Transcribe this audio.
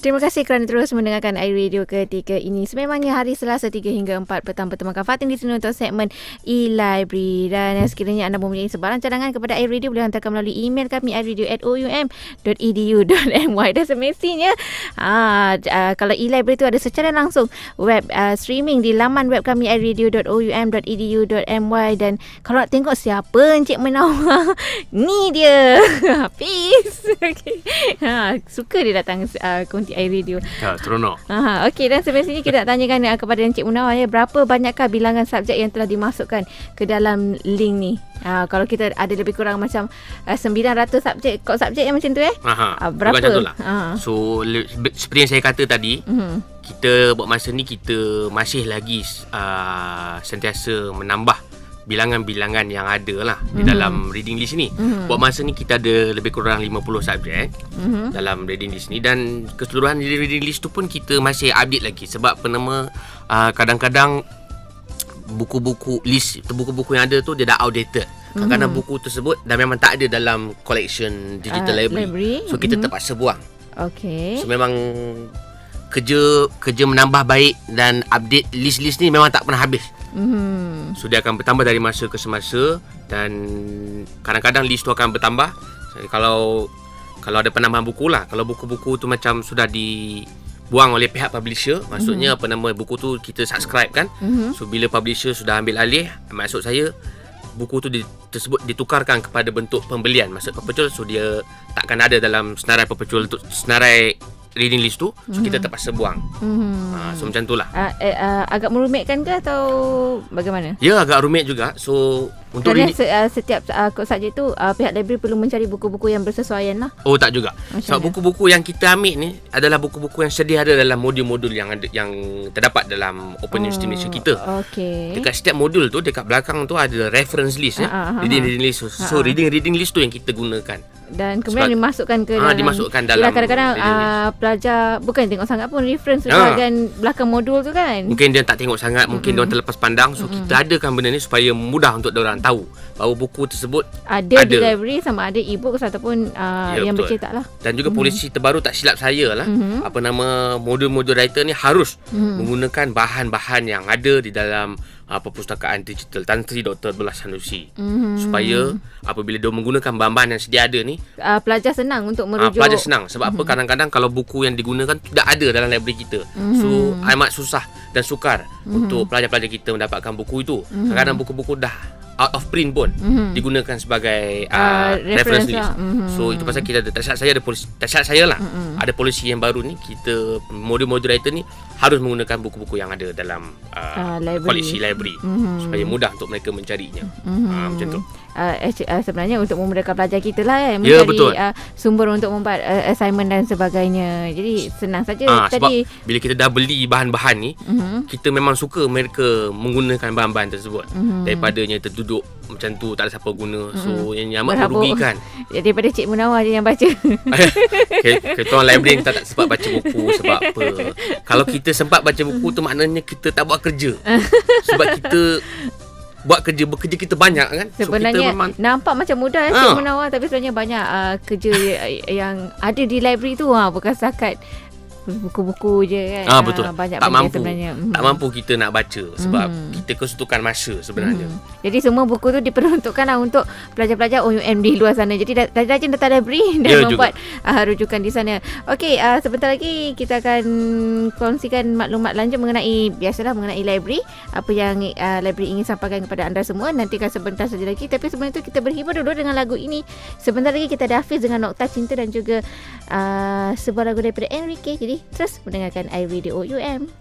Terima kasih kerana terus mendengarkan iRadio ketika ini. Sememangnya hari Selasa 3 hingga 4 petang bertemankan Fatin di sini untuk segmen e-library. Dan sekiranya anda mempunyai sebarang cadangan kepada iRadio, boleh hantarkan melalui email kami iradio@oum.edu.my. Dan semestinya kalau e-library itu ada secara langsung web streaming di laman web kami iradio.oum.edu.my. Dan kalau nak tengok siapa Encik Menawar, ni dia Hafiz. Okay. Suka dia datang konti iRadio. Seronok. Okey, dan semestinya kita nak tanyakan kepada Encik Munawar, berapa banyakkah bilangan subjek yang telah dimasukkan ke dalam link ni? Kalau kita ada lebih kurang macam 900 subjek, kod subjek yang macam tu berapa? Macam tu lah. So seperti yang saya kata tadi, kita buat masa ni kita masih lagi sentiasa menambah bilangan-bilangan yang ada lah di dalam reading list ni. Buat masa ni kita ada lebih kurang 50 subjek dalam reading list ni, dan keseluruhan reading list tu pun kita masih update lagi sebab kadang-kadang buku-buku yang ada tu dia dah outdated. Kadang-kadang buku tersebut dah memang tak ada dalam collection digital library. So kita terpaksa buang. Okay. So memang kerja menambah baik dan update list-list ni memang tak pernah habis. So dia akan bertambah dari masa ke semasa, dan kadang-kadang list tu akan bertambah. Kalau ada penambahan buku lah, kalau buku-buku tu macam sudah dibuang oleh pihak publisher, maksudnya buku tu kita subscribe kan. So bila publisher sudah ambil alih, maksud saya buku tu tersebut ditukarkan kepada bentuk pembelian, maksud perpetual. So dia takkan ada dalam senarai perpetual tu, senarai reading list tu. So kita terpaksa buang. So macam tu lah. Agak merumitkan ke atau bagaimana? Ya, agak rumit juga. So untuk setiap kod subjek tu pihak library perlu mencari buku-buku yang bersesuaian lah. Oh, tak juga. Sebab buku-buku yang kita ambil ni adalah buku-buku yang sedia ada dalam modul-modul yang terdapat dalam Open University Malaysia kita. Okay. Dekat setiap modul tu, dekat belakang tu ada reference list reading list. So reading list tu yang kita gunakan. Dan kemudian dimasukkan ke dalam. Dimasukkan dalam. Kadang-kadang pelajar bukan tengok sangat pun reference bahagian belakang modul tu kan. Mungkin dia tak tengok sangat, mungkin dia terlepas pandang. So kita adakan benda ni supaya mudah untuk diorang tahu bahawa buku tersebut ada di library, sama ada e-book ataupun yang bercetak lah. Dan juga polisi terbaru, tak silap saya lah, modul-modul writer ni harus menggunakan bahan-bahan yang ada di dalam perpustakaan digital Tan Sri Dr. Abdullah Sanusi, supaya apabila dia menggunakan bahan-bahan yang sedia ada ni, pelajar senang untuk merujuk. Pelajar senang. Sebab apa, kadang-kadang kalau buku yang digunakan tidak ada dalam library kita, so amat susah dan sukar untuk pelajar-pelajar kita mendapatkan buku itu. Kadang-kadang buku-buku dah out of print pun digunakan sebagai reference list. So itu pasal kita ada, tak silap saya lah, ada polisi yang baru ni, kita modul-modul writer ni harus menggunakan buku-buku yang ada dalam koleksi library supaya mudah untuk mereka mencarinya. Macam tu. Sebenarnya untuk memudahkan pelajar kita lah mencari sumber untuk membuat assignment dan sebagainya. Jadi senang saja. Sebab bila kita dah beli bahan-bahan ni, kita memang suka mereka menggunakan bahan-bahan tersebut, daripadanya terduduk macam tu tak ada siapa guna. So yang amat merugikan. Daripada Cik Munawar je yang baca. Kita orang library kita tak sempat baca buku. Sebab apa? Kalau kita sempat baca buku tu, maknanya kita tak buat kerja. Sebab kita bekerja kita banyak kan. Sebenarnya so nampak macam mudah Cik Munawar, tapi sebenarnya banyak kerja yang ada di library tu, bukan setakat buku-buku je kan. Betul. Banyak tak mampu sebenarnya. Tak mampu kita nak baca sebab kita kesutukan masa sebenarnya. Jadi semua buku tu diperuntukkan untuk pelajar-pelajar OUM di luar sana. Jadi rajin datang library dan membuat rujukan di sana. Okey, sebentar lagi kita akan kongsikan maklumat lanjut mengenai library, apa yang library ingin sampaikan kepada anda semua. Nantikan sebentar saja lagi. Tapi sebelum itu kita berhibur dulu dengan lagu ini. Sebentar lagi kita ada Hafiz dengan Nokta Cinta dan juga sebuah lagu daripada Enrique. Jadi terus mendengarkan iRadio OUM.